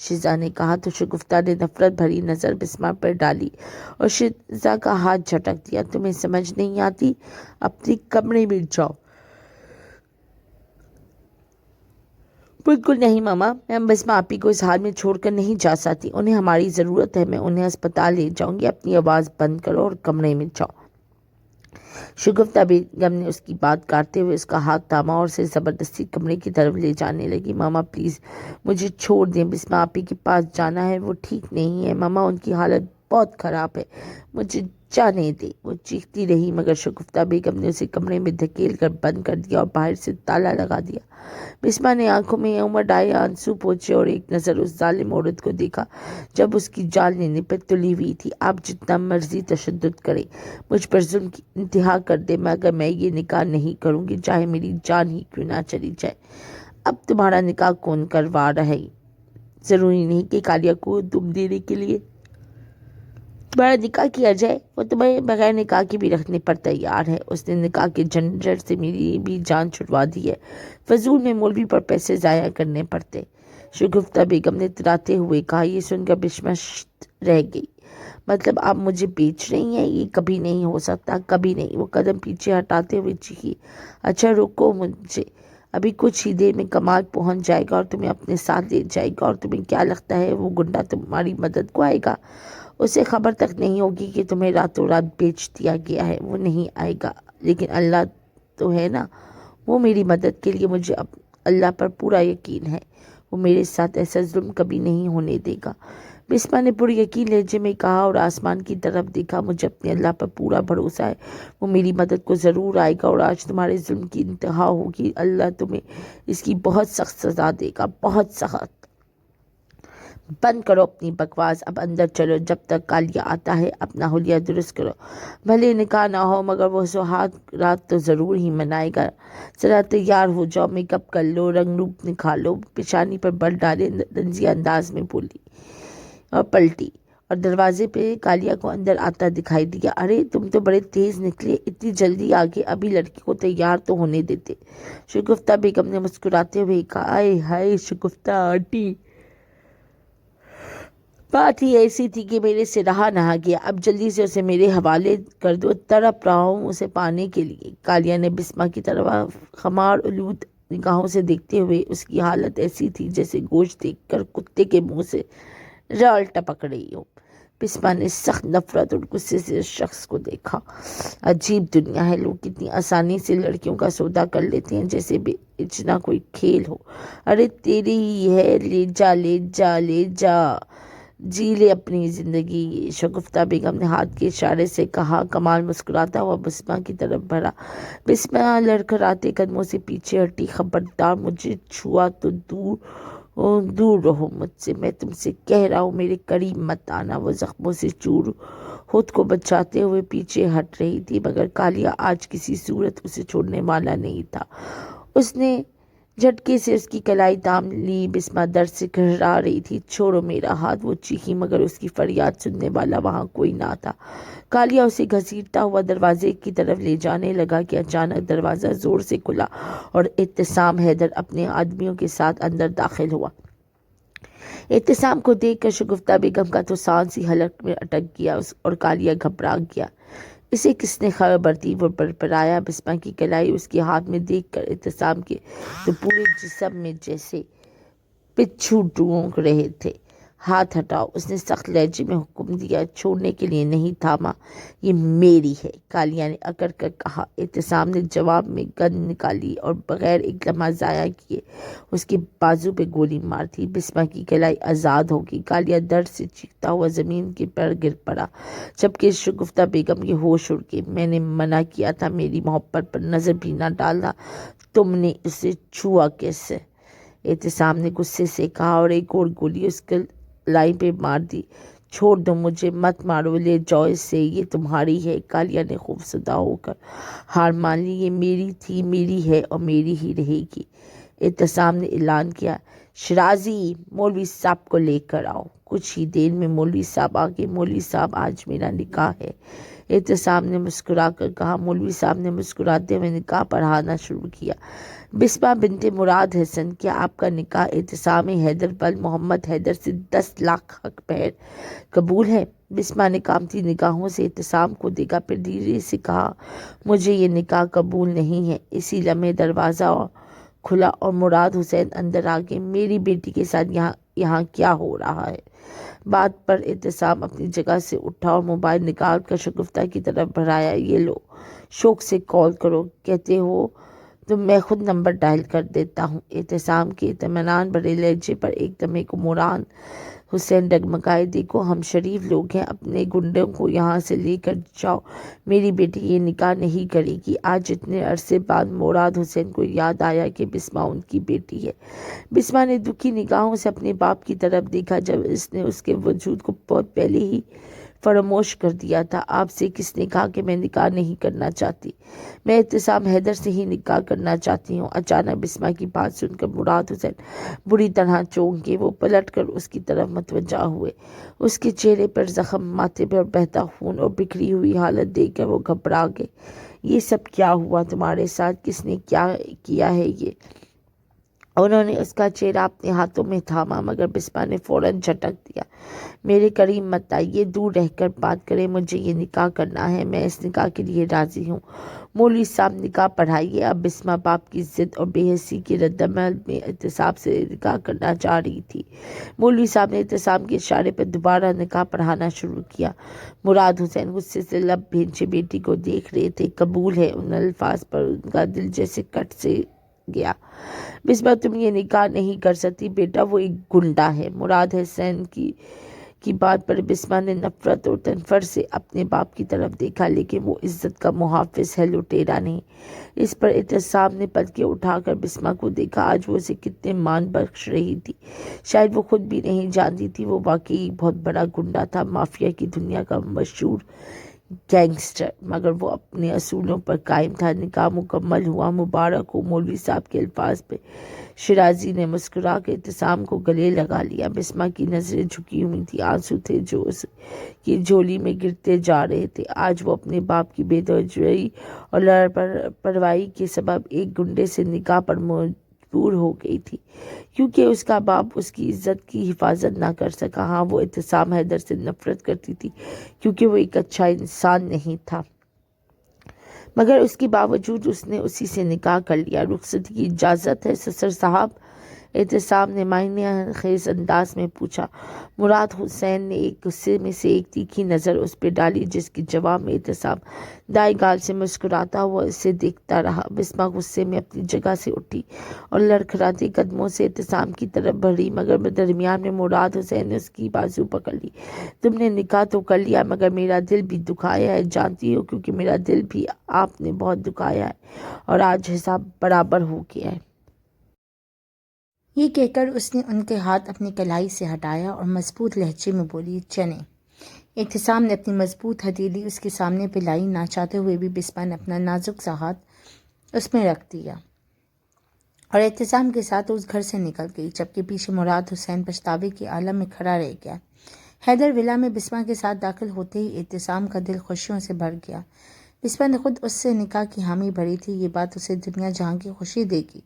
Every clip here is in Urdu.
شیزا نے کہا تو شگفتہ نے نفرت بھری نظر بسما پر ڈالی اور شیزا کا ہاتھ جھٹک دیا۔ تمہیں سمجھ نہیں آتی؟ اپنے کمرے میں جاؤ۔ بالکل نہیں ماما، میں بسما آپی کو اس حال میں چھوڑ کر نہیں جا سکتی، انہیں ہماری ضرورت ہے، میں انہیں اسپتال لے جاؤں گی۔ اپنی آواز بند کرو اور کمرے میں جاؤ۔ شگفتہ بیگم نے اس کی بات کاٹتے ہوئے اس کا ہاتھ تھاما اور اسے زبردستی کمرے کی طرف لے جانے لگی۔ ماما پلیز مجھے چھوڑ دیں، بسما آپی کے پاس جانا ہے، وہ ٹھیک نہیں ہے ماما، ان کی حالت بہت خراب ہے، مجھے جانے دیں۔ وہ چیختی رہی مگر شگفتہ بیگم نے اسے کمرے میں دھکیل کر بند کر دیا اور باہر سے تالا لگا دیا۔ بسما نے آنکھوں میں امڑ آئے آنسو پوچھے اور ایک نظر اس ظالم عورت کو دیکھا جب اس کی جان لینے پر تلی ہوئی تھی۔ آپ جتنا مرضی تشدد کریں، مجھ پر ظلم کی انتہا کر دیں، مگر میں یہ نکاح نہیں کروں گی، چاہے میری جان ہی کیوں نہ چلی جائے۔ اب تمہارا نکاح کون کروا رہا ہے؟ ضروری نہیں کہ کالیہ کو تم دینے کے لیے تمہارا نکاح کیا جائے، وہ تمہیں بغیر نکاح کے بھی رکھنے پر تیار ہے۔ اس نے نکاح کے جھنجٹ سے میری بھی جان چھڑوا دی ہے، فضول میں مولوی پر پیسے ضائع کرنے پڑتے۔ شگفتہ بیگم نے تراتے ہوئے کہا۔ یہ سن کر بسما رہ گئی۔ مطلب آپ مجھے بیچ رہی ہیں؟ یہ کبھی نہیں ہو سکتا، کبھی نہیں۔ وہ قدم پیچھے ہٹاتے ہوئے چیخی۔ اچھا رکو مجھے، ابھی کچھ ہی دیر میں کمال پہنچ جائے گا اور تمہیں اپنے ساتھ لے جائے گا، اور تمہیں کیا لگتا ہے وہ گنڈا تمہاری مدد کو آئے گا؟ اسے خبر تک نہیں ہوگی کہ تمہیں راتوں رات بیچ دیا گیا ہے، وہ نہیں آئے گا، لیکن اللہ تو ہے نا، وہ میری مدد کے لیے، مجھے اللہ پر پورا یقین ہے، وہ میرے ساتھ ایسا ظلم کبھی نہیں ہونے دے گا۔ بسما نے پر یقین لہجے میں کہا اور آسمان کی طرف دیکھا۔ مجھے اپنے اللہ پر پورا بھروسہ ہے، وہ میری مدد کو ضرور آئے گا، اور آج تمہارے ظلم کی انتہا ہوگی، اللہ تمہیں اس کی بہت سخت سزا دے گا، بہت سخت۔ بند کرو اپنی بکواس، اب اندر چلو، جب تک کالیہ آتا ہے اپنا حلیہ درست کرو، بھلے نکاح نہ ہو مگر وہ سہاگ رات تو ضرور ہی منائے گا۔ ذرا تیار ہو جاؤ، میک اپ کر لو، رنگ روپ نکھار لو، پیشانی پر بل ڈالے، طنزیہ انداز میں بولی اور پلٹی، اور دروازے پہ کالیہ کو اندر آتا دکھائی دیا۔ ارے تم تو بڑے تیز نکلے، اتنی جلدی آگے، ابھی لڑکی کو تیار تو ہونے دیتے۔ شگفتہ بیگم نے مسکراتے ہوئے کہا۔ آئے ہائے شگفتہ آنٹی، بات ہی ایسی تھی کہ میرے سے رہا نہ گیا، اب جلدی سے اسے میرے حوالے کر دو، تڑپ رہا ہوں اسے پانے کے لیے۔ کالیہ نے بسما کی طرف خمار آلود نگاہوں سے دیکھتے ہوئے، اس کی حالت ایسی تھی جیسے گوشت دیکھ کر کتے کے منہ سے رال ٹپک رہی ہو۔ بسما نے سخت نفرت اور غصے سے اس شخص کو دیکھا۔ عجیب دنیا ہے، لوگ کتنی آسانی سے لڑکیوں کا سودا کر لیتے ہیں جیسے بیچنا کوئی کھیل ہو۔ ارے تیری ہی ہے، لے جا لے جا لے جا، جی لے اپنی زندگی، شگفتہ بیگم نے ہاتھ کے اشارے سے کہا۔ کمال مسکراتا ہوا بسما کی طرف بڑھا۔ بسما لڑکھڑاتے قدموں سے پیچھے ہٹی۔ خبردار مجھے چھوا تو دور رہو مجھ سے، میں تم سے کہہ رہا ہوں، میرے قریب مت آنا۔ وہ زخموں سے چور خود کو بچاتے ہوئے پیچھے ہٹ رہی تھی مگر کالیہ آج کسی صورت اسے چھوڑنے والا نہیں تھا۔ اس نے جھٹکے سے اس کی کلائی تام لی۔ بسما درد سے گھرا رہی تھی۔ چھوڑو میرا ہاتھ، وہ چیخی مگر اس کی فریاد سننے والا وہاں کوئی نہ تھا۔ کالیہ اسے گھسیٹتا ہوا دروازے کی طرف لے جانے لگا کہ اچانک دروازہ زور سے کھلا اور اعتصام حیدر اپنے آدمیوں کے ساتھ اندر داخل ہوا۔ اعتصام کو دیکھ کر شگفتہ بیگم کا تو سانس ہی حلق میں اٹک گیا اور کالیہ گھبرا گیا۔ اسے کس نے خبر دی؟ وہ بڑبڑایا۔ بسما کی کلائی اس کے ہاتھ میں دیکھ کر اعتصام کے تو پورے جسم میں جیسے بچھو ڈونک رہے تھے۔ ہاتھ ہٹاؤ، اس نے سخت لہجے میں حکم دیا۔ چھوڑنے کے لیے نہیں تھاما، یہ میری ہے، کالیہ نے اکڑ کر کہا۔ اعتصام نے جواب میں گن نکالی اور بغیر ایک لمحہ ضائع کیے اس کے بازو پہ گولی مار دی۔ بسما کی کلائی آزاد ہو گئی۔ کالیہ درد سے چیختا ہوا زمین کے پر گر پڑا جبکہ شگفتہ بیگم کے ہوش اڑ گئے۔ میں نے منع کیا تھا میری محبت پر نظر بھی نہ ڈالنا، تم نے اسے چھوا کیسے؟ اعتصام نے غصے سے کہا اور ایک اور گولی اس کلائی پہ مار دی۔ چھوڑ دو مجھے، مت مارو، لے جاؤ اسے، یہ تمہاری ہے۔ کالیہ نے خوفزدہ ہو کر ہار مان لی۔ یہ میری تھی، میری ہے اور میری ہی رہے گی۔ اعتصام نے اعلان کیا۔ شرازی، مولوی صاحب کو لے کر آؤ۔ کچھ ہی دیر میں مولوی صاحب آ گئے۔ مولوی صاحب آج میرا نکاح ہے، اعتصام نے مسکرا کر کہا۔ مولوی صاحب نے مسکراتے ہوئے نکاح پڑھانا شروع کیا۔ بسمہ بنت مراد حسن، کیا آپ کا نکاح اعتصام حیدر بل محمد حیدر سے 10 لاکھ حق پہر قبول ہے؟ بسمہ نے کامتی نگاہوں سے اعتصام کو دیکھا، پھر دھیرے سے کہا، مجھے یہ نکاح قبول نہیں ہے۔ اسی لمحے دروازہ کھلا اور مراد حسین اندر آ گئے۔ میری بیٹی کے ساتھ یہاں کیا ہو رہا ہے؟ بات پر اعتصام اپنی جگہ سے اٹھا اور موبائل نکال کر شگفتہ کی طرف بڑھایا۔ یہ لو، شوق سے کال کرو، کہتے ہو تو میں خود نمبر ڈائل کر دیتا ہوں۔ اعتصام کے اطمینان بھرے لہجے پر ایک دم کو مراد حسین ڈگمگائے۔ دیکھو، ہم شریف لوگ ہیں، اپنے گنڈوں کو یہاں سے لے کر جاؤ۔ میری بیٹی یہ نکاح نہیں کرے گی۔ آج اتنے عرصے بعد مراد حسین کو یاد آیا کہ بسمہ ان کی بیٹی ہے۔ بسمہ نے دکھی نگاہوں سے اپنے باپ کی طرف دیکھا، جب اس نے اس کے وجود کو بہت پہلے ہی فراموش کر دیا تھا۔ آپ سے کس نے کہا کہ میں نکاح نہیں کرنا چاہتی؟ میں اعتصام حیدر سے ہی نکاح کرنا چاہتی ہوں۔ اچانک بسمہ کی بات سن کر مراد حسین بری طرح چونک گئے۔ وہ پلٹ کر اس کی طرف متوجہ ہوئے۔ اس کے چہرے پر زخم، ماتھے پر بہتا خون اور بکھری ہوئی حالت دیکھ کر وہ گھبرا گئے۔ یہ سب کیا ہوا تمہارے ساتھ؟ کس نے کیا کیا ہے یہ؟ انہوں نے اس کا چہرہ اپنے ہاتھوں میں تھاما، مگر بسمہ نے فوراً جھٹک دیا، میرے قریب مت آئیے، دور رہ کر بات کریں۔ مجھے یہ نکاح کرنا ہے، میں اس نکاح کے لیے راضی ہوں۔ مولوی صاحب نکاح پڑھائیے۔ اب بسمہ باپ کی ضد اور بے حسی کے ردعمل میں اعتصام سے نکاح کرنا چاہ رہی تھی۔ مولوی صاحب نے اعتصام کے اشارے پر دوبارہ نکاح پڑھانا شروع کیا۔ مراد حسین غصے سے لب بھینچے بیٹی کو دیکھ رہے تھے۔ قبول ہے، ان الفاظ پر ان کا دل جیسے کٹ سے گیا۔ بسمہ، تم یہ نکاح نہیں کر سکتی بیٹا، وہ ایک گنڈا ہے۔ مراد حسین کی بات پر بسمہ نے نفرت اور تنفر سے اپنے باپ کی طرف دیکھا، لیکن وہ عزت کا محافظ ہے، لٹیرا نہیں۔ اس پر اعتصام نے پلکیں اٹھا کر بسمہ کو دیکھا۔ آج وہ اسے کتنے مان بخش رہی تھی، شاید وہ خود بھی نہیں جانتی تھی۔ وہ واقعی ایک بہت بڑا گنڈا تھا، مافیا کی دنیا کا مشہور گینگسٹر، مگر وہ اپنے اصولوں پر قائم تھا۔ نکاح مکمل ہوا۔ مبارک ہو۔ مولوی صاحب کے الفاظ پہ شرازی نے مسکرا کے اعتصام کو گلے لگا لیا۔ بسمہ کی نظریں جھکی ہوئی تھیں، آنسو تھے جو اس کی جھولی میں گرتے جا رہے تھے۔ آج وہ اپنے باپ کی بے توجہی اور لاپرواہی کے سبب ایک گنڈے سے نکاح پر مجبور ہو گئی تھی، کیونکہ اس کا باپ اس کی عزت کی حفاظت نہ کر سکا۔ ہاں، وہ اعتصام حیدر سے نفرت کرتی تھی، کیونکہ وہ ایک اچھا انسان نہیں تھا، مگر اس کے باوجود اس نے اسی سے نکاح کر لیا۔ رخصتی کی اجازت ہے سسر صاحب؟ اعتصام نے معنی خیز انداز میں پوچھا۔ مراد حسین نے ایک غصے میں سے ایک تیکھی نظر اس پہ ڈالی، جس کے جواب میں اعتصام دائیں گال سے مسکراتا ہوا اسے دیکھتا رہا۔ بسمہ غصے میں اپنی جگہ سے اٹھی اور لڑکھڑاتے قدموں سے اعتصام کی طرف بڑھی، مگر درمیان میں مراد حسین نے اس کی بازو پکڑ لی۔ تم نے نکاح تو کر لیا، مگر میرا دل بھی دکھایا ہے، جانتی ہو، کیونکہ میرا دل بھی آپ نے بہت دکھایا ہے، اور آج حساب برابر ہو گیا ہے۔ یہ کہہ کر اس نے ان کے ہاتھ اپنی کلائی سے ہٹایا اور مضبوط لہجے میں بولی، چلیں۔ اعتصام نے اپنی مضبوط ہتھیلی اس کے سامنے پھیلائی، نہ چاہتے ہوئے بھی بسمہ نے اپنا نازک سا ہاتھ اس میں رکھ دیا اور اعتصام کے ساتھ اس گھر سے نکل گئی، جبکہ پیچھے مراد حسین پچھتاوے کے عالم میں کھڑا رہ گیا۔ حیدر ولا میں بسمہ کے ساتھ داخل ہوتے ہی اعتصام کا دل خوشیوں سے بھر گیا۔ بسمہ نے خود اس سے نکاح کی حامی بھری تھی، یہ بات اسے دنیا جہاں کی خوشی دے گی۔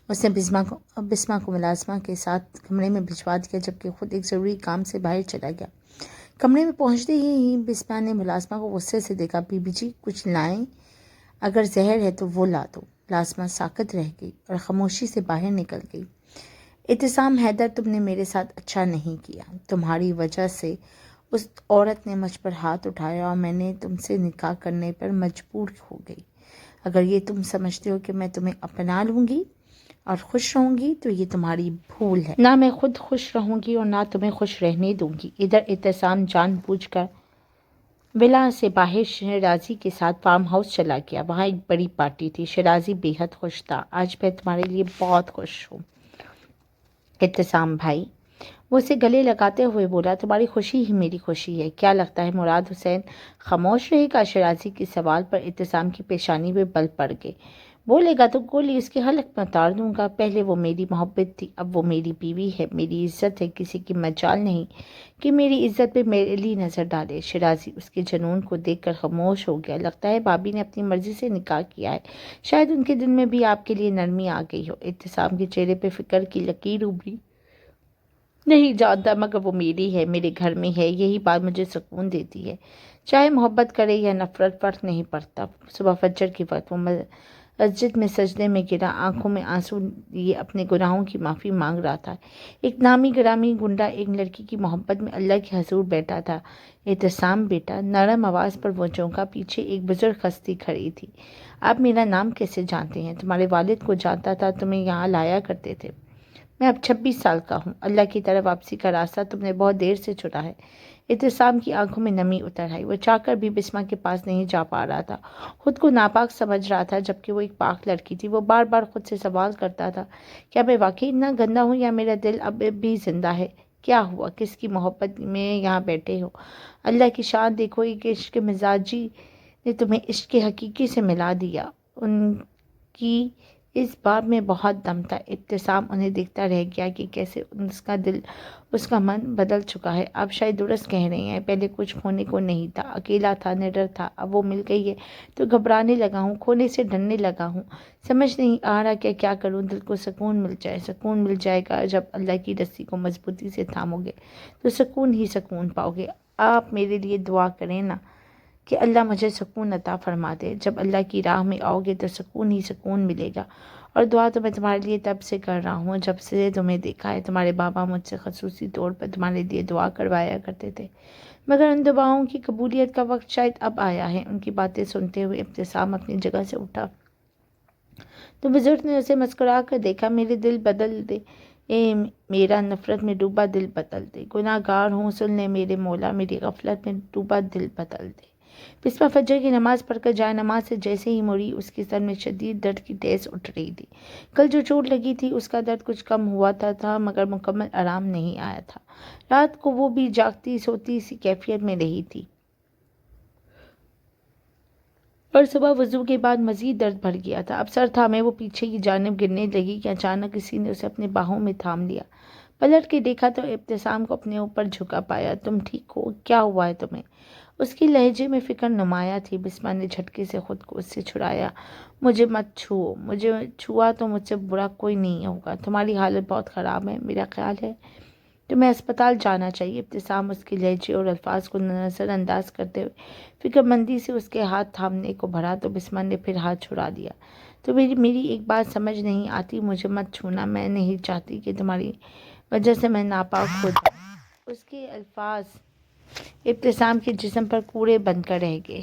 اس نے بسمہ کو ملازمہ کے ساتھ کمرے میں بھجوا دیا، جبکہ خود ایک ضروری کام سے باہر چلا گیا۔ کمرے میں پہنچتے ہی بسمہ نے ملازمہ کو غصے سے دیکھا۔ بی بی جی، کچھ لائیں، اگر زہر ہے تو وہ لا دو۔ ملازمہ ساکت رہ گئی اور خاموشی سے باہر نکل گئی۔ اعتصام حیدر، تم نے میرے ساتھ اچھا نہیں کیا، تمہاری وجہ سے اس عورت نے مجھ پر ہاتھ اٹھایا اور میں نے تم سے نکاح کرنے پر مجبور ہو گئی۔ اگر یہ تم سمجھتے ہو کہ میں تمہیں اپنا لوں گی اور خوش رہوں گی تو یہ تمہاری بھول ہے۔ نہ میں خود خوش رہوں گی اور نہ تمہیں خوش رہنے دوں گی۔ ادھر اعتصام جان بوجھ کر ولا سے باہر شرازی کے ساتھ فارم ہاؤس چلا گیا۔ وہاں ایک بڑی پارٹی تھی۔ شرازی بے حد خوش تھا۔ آج میں تمہارے لیے بہت خوش ہوں اعتصام بھائی، وہ اسے گلے لگاتے ہوئے بولا، تمہاری خوشی ہی میری خوشی ہے۔ کیا لگتا ہے مراد حسین خاموش رہے گا؟ شرازی کے سوال پر اعتصام کی پیشانی پہ بل پڑ گئے۔ بولے گا تو گولی اس کے حلق میں اتار دوں گا. پہلے وہ میری محبت تھی، اب وہ میری بیوی ہے، میری عزت ہے. کسی کی مجال نہیں کہ میری عزت پہ میرے لیے نظر ڈالے. شیرازی اس کے جنون کو دیکھ کر خاموش ہو گیا. لگتا ہے بھابھی نے اپنی مرضی سے نکاح کیا ہے. شاید ان کے دل میں بھی آپ کے لیے نرمی آ گئی ہو. ابتسام کے چہرے پہ فکر کی لکیر ابھری. نہیں جانتا، مگر وہ میری ہے، میرے گھر میں ہے. یہی بات مجھے سکون دیتی ہے. چاہے محبت کرے یا نفرت، فرق نہیں پڑتا. صبح فجر کے وقت وہ مسجد میں سجدے میں گرا، آنکھوں میں آنسو لیے اپنے گناہوں کی معافی مانگ رہا تھا. ایک نامی گرامی گنڈا ایک لڑکی کی محبت میں اللہ کے حضور بیٹھا تھا. احتسام بیٹا، نرم آواز پر وہ چونکا. پیچھے ایک بزرگ ہستی کھڑی تھی. آپ میرا نام کیسے جانتے ہیں؟ تمہارے والد کو جانتا تھا، تمہیں یہاں لایا کرتے تھے. میں اب 26 سال کا ہوں. اللہ کی طرف واپسی کا راستہ تم نے بہت دیر سے چھوڑا ہے. احتسام کی آنکھوں میں نمی اتر آئی. وہ چاہ کر بھی بسمہ کے پاس نہیں جا پا رہا تھا. خود کو ناپاک سمجھ رہا تھا، جبکہ وہ ایک پاک لڑکی تھی. وہ بار بار خود سے سوال کرتا تھا، کیا میں واقعی اتنا گندا ہوں یا میرا دل اب بھی زندہ ہے؟ کیا ہوا؟ کس کی محبت میں یہاں بیٹھے ہو؟ اللہ کی شان دیکھو، ایک عشق مزاجی نے تمہیں عشق حقیقی سے ملا دیا. ان کی اس بات میں بہت دم تھا. ابتسام انہیں دیکھتا رہ گیا کہ کیسے اس کا دل، اس کا من بدل چکا ہے. آپ شاید درست کہہ رہے ہیں. پہلے کچھ کھونے کو نہیں تھا، اکیلا تھا، نڈر تھا. اب وہ مل گئی ہے تو گھبرانے لگا ہوں، کھونے سے ڈرنے لگا ہوں. سمجھ نہیں آ رہا کہ کیا کروں. دل کو سکون مل جائے. سکون مل جائے گا جب اللہ کی رسی کو مضبوطی سے تھامو گے تو سکون ہی سکون پاؤ گے. آپ میرے لیے دعا کریں نا کہ اللہ مجھے سکون عطا فرما دے. جب اللہ کی راہ میں آؤ گے تو سکون ہی سکون ملے گا. اور دعا تو میں تمہارے لیے تب سے کر رہا ہوں جب سے تمہیں دیکھا ہے. تمہارے بابا مجھ سے خصوصی طور پر تمہارے لیے دعا کروایا کرتے تھے، مگر ان دعاؤں کی قبولیت کا وقت شاید اب آیا ہے. ان کی باتیں سنتے ہوئے ابتسام اپنی جگہ سے اٹھا تو بزرگ نے اسے مسکرا کر دیکھا. میرے دل بدل دے، میرا نفرت میں ڈوبا دل بدل دے. گناہ گار ہوں، سن لے میرے مولا، میری غفلت میں ڈوبا دل بدل دے. بسمہ فجر کی نماز پڑھ کر جائے نماز سے جیسے ہی مڑی، اس کے سر میں شدید درد کی ٹیس اٹھ رہی تھی. کل جو چوٹ لگی تھی اس کا درد کچھ کم ہوا تھا مگر مکمل آرام نہیں آیا تھا. رات کو وہ بھی جاگتی سوتی سی کیفیت میں رہی تھی اور صبح وضو کے بعد مزید درد بڑھ گیا تھا. اب سر تھامے وہ پیچھے کی جانب گرنے لگی کہ اچانک کسی نے اسے اپنے باہوں میں تھام لیا. پلٹ کے دیکھا تو ابتسام کو اپنے اوپر جھکا پایا. تم ٹھیک ہو؟ کیا ہوا ہے تمہیں؟ اس کی لہجے میں فکر نمایاں تھی. بسمہ نے جھٹکے سے خود کو اس سے چھڑایا. مجھے مت چھوؤ. مجھے چھوا تو مجھ سے برا کوئی نہیں ہوگا. تمہاری حالت بہت خراب ہے. میرا خیال ہے تمہیں اسپتال جانا چاہیے. ابتسام اس کے لہجے اور الفاظ کو نظر انداز کرتے ہوئے فکر مندی سے اس کے ہاتھ تھامنے کو بڑھا تو بسمہ نے پھر ہاتھ چھڑا دیا. تو میری ایک بات سمجھ نہیں آتی. مجھے مت چھونا. میں نہیں چاہتی کہ تمہاری وجہ سے میں ناپاک ہو جاؤں. اس کے الفاظ ابتسام کے جسم پر کوڑے بن کر رہ گئے.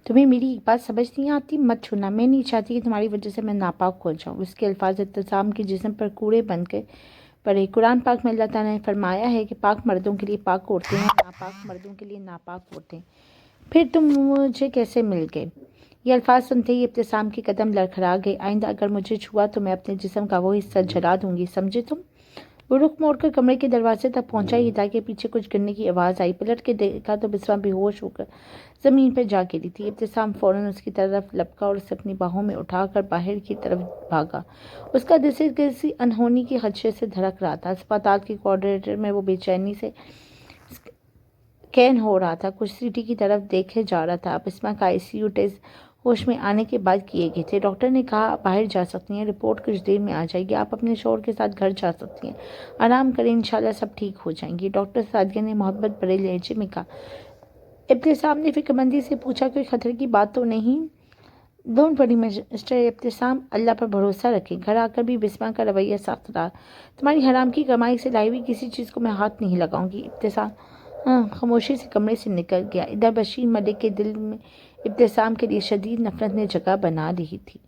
تمہیں میری ایک بات سمجھ نہیں آتی؟ مت چھونا. میں نہیں چاہتی کہ تمہاری وجہ سے میں ناپاک ہو جاؤں. اس کے الفاظ ابتسام کے جسم پر کوڑے بن کے پڑے. قرآن پاک میں اللہ تعالیٰ نے فرمایا ہے کہ پاک مردوں کے لیے پاک عورتیں ہیں، ناپاک مردوں کے لیے ناپاک عورتیں. پھر تم مجھے کیسے مل گئے؟ یہ الفاظ سنتے ہی ابتسام کے قدم لڑکھڑا گئے. آئندہ اگر مجھے چھوا تو میں اپنے جسم کا وہ حصہ جلا دوں گی، سمجھے تم؟ وہ رخ موڑ کر کمرے کے دروازے تک پہنچا ہی تھا کہ پیچھے کچھ گرنے کی آواز آئی. پلٹ کے دیکھا تو بسمہ بے ہوش ہو کر زمین پر جا گری تھی. ابتسام فوراً اس کی طرف لپکا اور اسے اپنی باہوں میں اٹھا کر باہر کی طرف بھاگا. اس کا دل کسی انہونی کے خدشے سے دھڑک رہا تھا. اسپتال کے کوریڈور میں وہ بے چینی سے کین ہو رہا تھا. کچھ سیٹی کی طرف دیکھے جا رہا تھا. بسمہ کا ICU ٹیسٹ ہوش میں آنے کے بعد کیے گئے تھے. ڈاکٹر نے کہا آپ باہر جا سکتی ہیں، رپورٹ کچھ دیر میں آ جائے گی. آپ اپنے شوہر کے ساتھ گھر جا سکتی ہیں، آرام کریں، انشاءاللہ سب ٹھیک ہو جائیں گی. ڈاکٹر سعدیہ نے محبت بھرے لہجے میں کہا. ابتسام نے فکر مندی سے پوچھا، کوئی خطرے کی بات تو نہیں؟ ڈونٹ وری مسٹر ابتسام، اللہ پر بھروسہ رکھیں. گھر آ کر بھی بسمہ کا رویہ سخت رہا. تمہاری حرام کی کمائی سے لائی ہوئی کسی چیز کو میں ہاتھ نہیں لگاؤں گی. ابتسام خاموشی سے کمرے سے نکل گیا. ادھر بشیر ملک کے دل میں ابتسام کے لیے شدید نفرت نے جگہ بنا رہی تھی.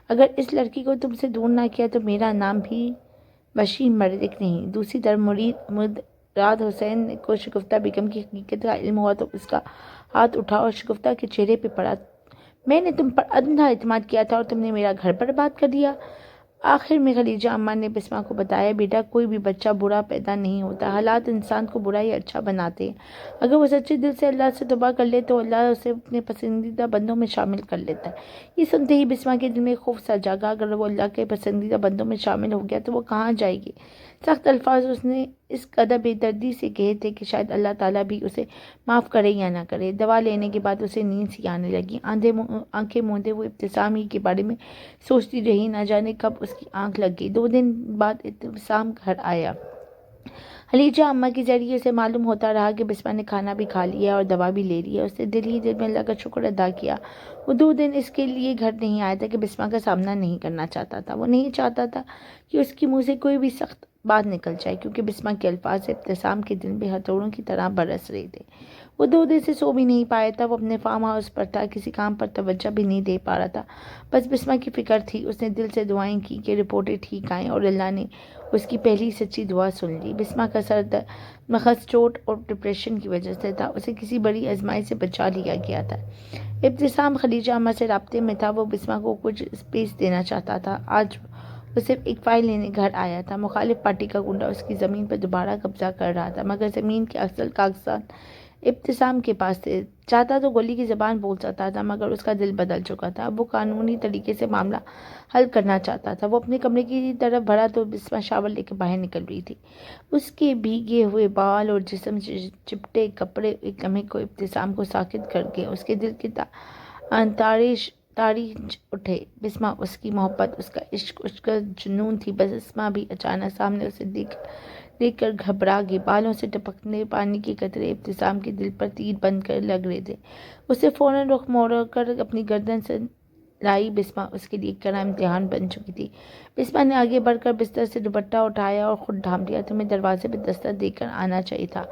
اگر اس لڑکی کو تم سے دور نہ کیا تو میرا نام بھی بشیر ملک نہیں. دوسری طرف مراد حسین کو شگفتہ بیگم کی حقیقت کا علم ہوا تو اس کا ہاتھ اٹھا اور شگفتہ کے چہرے پہ پڑا. میں نے تم پر اندھا اعتماد کیا تھا اور تم نے میرا گھر برباد کر دیا. آخر میں خدیجہ اماں نے بسمہ کو بتایا، بیٹا کوئی بھی بچہ برا پیدا نہیں ہوتا، حالات انسان کو برا یا اچھا بناتے ہیں۔ اگر وہ سچے دل سے اللہ سے توبہ کر لے تو اللہ اسے اپنے پسندیدہ بندوں میں شامل کر لیتا ہے۔ یہ سنتے ہی بسمہ کے دل میں خوف سا جاگا، اگر وہ اللہ کے پسندیدہ بندوں میں شامل ہو گیا تو وہ کہاں جائے گی؟ سخت الفاظ اس نے اس قدر بے دردی سے کہے تھے کہ شاید اللہ تعالیٰ بھی اسے معاف کرے یا نہ کرے۔ دوا لینے کے بعد اسے نیند سی آنے لگی۔ آنکھیں موندے وہ ابتسام ہی کے بارے میں سوچتی رہی، نہ جانے کب اس کی آنکھ لگ گئی۔ 2 دن بعد ابتسام گھر آیا۔ خدیجہ اماں کے ذریعے سے معلوم ہوتا رہا کہ بسمہ نے کھانا بھی کھا لیا اور دوا بھی لے لی ہے۔ اس نے دل ہی دل میں اللہ کا شکر ادا کیا۔ وہ 2 دن اس کے لیے گھر نہیں آیا تھا کہ بسمہ کا سامنا نہیں کرنا چاہتا تھا۔ وہ نہیں چاہتا تھا کہ اس کے منہ سے کوئی بھی سخت بات نکل جائے، کیونکہ بسمہ کے الفاظ ابتسام کے دل میں ہتھوڑوں کی طرح برس رہے تھے۔ وہ 2 دن سے سو بھی نہیں پایا تھا۔ وہ اپنے فارم ہاؤس پر تھا، کسی کام پر توجہ بھی نہیں دے پا رہا تھا، بس بسمہ کی فکر تھی۔ اس نے دل سے دعائیں کی کہ رپورٹیں ٹھیک آئیں، اور اللہ نے اس کی پہلی سچی دعا سن لی۔ بسمہ کا سر محض چوٹ اور ڈپریشن کی وجہ سے تھا، اسے کسی بڑی آزمائش سے بچا لیا گیا تھا۔ ابتسام خدیجہ اماں سے رابطے میں تھا، وہ بسمہ کو کچھ اسپیس دینا چاہتا تھا۔ آج وہ صرف ایک فائل لینے گھر آیا تھا۔ مخالف پارٹی کا گنڈا اس کی زمین پر دوبارہ قبضہ کر رہا تھا، مگر زمین کے اصل کاغذات ابتسام کے پاس تھے۔ چاہتا تو گولی کی زبان بول سکتا تھا، مگر اس کا دل بدل چکا تھا۔ اب وہ قانونی طریقے سے معاملہ حل کرنا چاہتا تھا۔ وہ اپنے کمرے کی طرف بڑھا تو بسمہ شاور لے کے باہر نکل رہی تھی۔ اس کے بھیگے ہوئے بال اور جسم سے چپٹے کپڑے ایک لمحے کو ابتسام کو ساکت کر گئے۔ اس کے دل کے تاریخ اٹھے۔ بسمہ، اس کی محبت، اس کا عشق، اس کا جنون تھی۔ بسمہ بھی اچانک سامنے اسے دیکھ کر گھبرا گئی۔ بالوں سے ٹپکنے پانی کے قطرے ابتسام کے دل پر تیر بن کر لگ رہے تھے۔ اسے فوراً رخ موڑ کر اپنی گردن سے لائی۔ بسمہ اس کے لیے ایک کڑا امتحان بن چکی تھی۔ بسمہ نے آگے بڑھ کر بستر سے دوپٹہ اٹھایا اور خود ڈھانپ لیا۔ تمہیں دروازے پہ دستک دے کر آنا چاہیے تھا،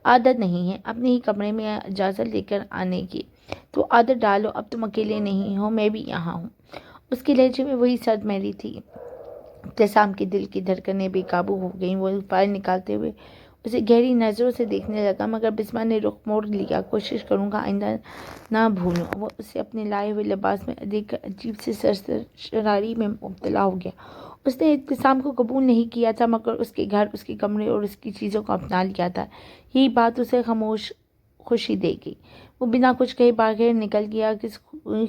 عادت نہیں ہے اپنے ہی کمرے میں اجازت لے کر آنے کی، تو عادت ڈالو۔ اب تم اکیلے نہیں ہو، میں بھی یہاں ہوں۔ اس کے لہجے میں وہی سرد میلی تھی۔ ابتسام کے دل کی دھڑکنیں بے قابو ہو گئیں۔ وہ فائل نکالتے ہوئے اسے گہری نظروں سے دیکھنے لگا، مگر بسمہ نے رخ موڑ لیا۔ کوشش کروں گا آئندہ نہ بھولوں۔ وہ اسے اپنے لائے ہوئے لباس میں دیکھ کر عجیب سے سرسراری میں مبتلا ہو گیا۔ اس نے ابتسام کو قبول نہیں کیا تھا، مگر اس کے گھر، اس کے کمرے اور اس کی چیزوں کو اپنا لیا تھا۔ یہی بات اسے خوشی دے گئی۔ وہ بنا کچھ کہے باہر نکل گیا۔ کس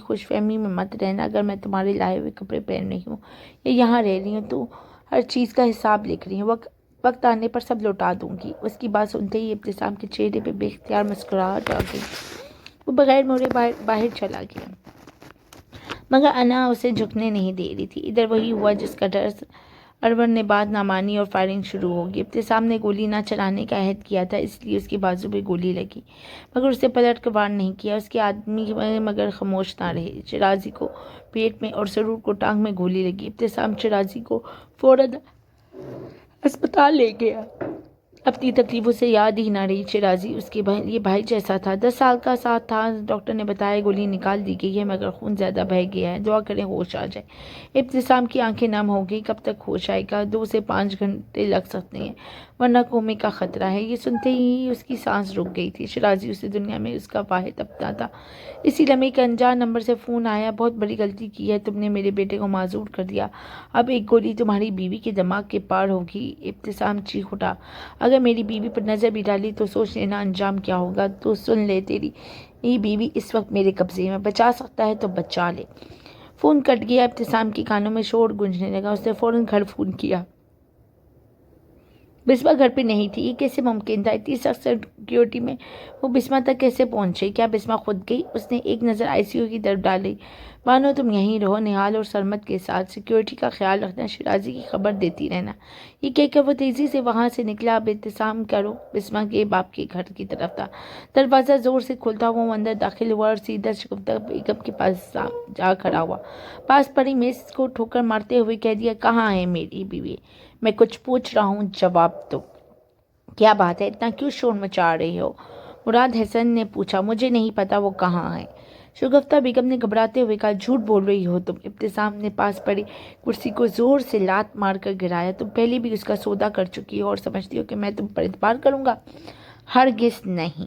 خوش فہمی میں مت رہنا، اگر میں تمہارے لائے ہوئے کپڑے پہن رہی ہوں یا یہاں رہ رہی ہوں تو ہر چیز کا حساب لکھ رہی ہوں، وقت آنے پر سب لوٹا دوں گی۔ اس کی بات سنتے ہی ابتسام کے چہرے پہ بے اختیار مسکراہٹ آ گئی۔ وہ بغیر موڑے باہر چلا گیا، مگر انا اسے جھکنے نہیں دے رہی تھی۔ ادھر وہی ہوا جس کا ڈر۔ انور نے بات نہ مانی اور فائرنگ شروع ہو گئی۔ ابتسام نے گولی نہ چلانے کا عہد کیا تھا، اس لیے اس کے بازو پہ گولی لگی، مگر اسے پلٹ کر وار نہیں کیا۔ اس کے آدمی مگر خاموش نہ رہے۔ شیرازی کو پیٹ میں اور سرور کو ٹانگ میں گولی لگی۔ ابتسام شیرازی کو فوراً اسپتال لے گیا۔ اپنی تکلیف اسے یاد ہی نہ رہی۔ شیرازی اس کے لیے بھائی جیسا تھا۔ 10 سال کا ساتھ تھا۔ ڈاکٹر نے بتایا گولی نکال دی گئی ہے، مگر خون زیادہ بہہ گیا ہے، دعا کریں ہوش آ جائے۔ ابتسام کی آنکھیں نم ہو گئی۔ کب تک ہوش آئے گا؟ 2 سے 5 گھنٹے لگ سکتے ہیں، ورنہ کومے کا خطرہ ہے۔ یہ سنتے ہی اس کی سانس رک گئی تھی۔ شیرازی اس دنیا میں اس کا واحد اپنا تھا۔ اسی لمحے ایک انجان نمبر سے فون آیا۔ بہت بڑی غلطی کی ہے تم نے، میرے بیٹے کو معذور کر دیا۔ اب ایک گولی تمہاری بیوی کے دماغ کے پار ہوگی۔ ابتسام چیخ اٹھا، اگر میری بیوی پر نظر بھی ڈالی تو سوچ لینا انجام کیا ہوگا۔ تو سن لے، تیری بیوی اس وقت میرے قبضے میں، بچا سکتا ہے تو بچا لے۔ فون کٹ گیا۔ ابتسام کے کانوں میں شور گونجنے لگا۔ اس نے فوراً گھر فون کیا۔ بسمہ گھر پہ نہیں تھی۔ یہ کیسے ممکن تھا؟ اتنی سخت سیکیورٹی میں وہ بسمہ تک کیسے پہنچے؟ کیا بسمہ خود گئی؟ اس نے ایک نظر ICU کی طرف ڈالی۔ بانو تم یہیں رہو، نہال اور سرمد کے ساتھ، سیکیورٹی کا خیال رکھنا، شیرازی کی خبر دیتی رہنا۔ یہ کہہ کر وہ تیزی سے وہاں سے نکلا۔ اب ابتسام کرو بسمہ کے باپ کے گھر کی طرف تھا۔ دروازہ زور سے کھلتا ہوا وہ اندر داخل ہوا اور سیدھا شگفتہ بیگم کے پاس جا کھڑا ہوا۔ پاس پڑی میز کو ٹھوکر مارتے ہوئے کہہ دیا، کہاں ہے میری بیوی؟ میں کچھ پوچھ رہا ہوں، جواب دو۔ کیا بات ہے، اتنا کیوں شور مچا رہے ہو؟ مراد حسن نے پوچھا۔ مجھے نہیں پتا وہ کہاں ہے۔ شگفتہ بیگم نے گھبراتے ہوئے کہا، جھوٹ بول رہی ہو تم۔ ابتسام نے پاس پڑی کرسی کو زور سے لات مار کر گرایا۔ تم پہلے بھی اس کا سودا کر چکی ہو اور سمجھتی ہو کہ میں تم پر اعتبار کروں گا؟ ہرگز نہیں۔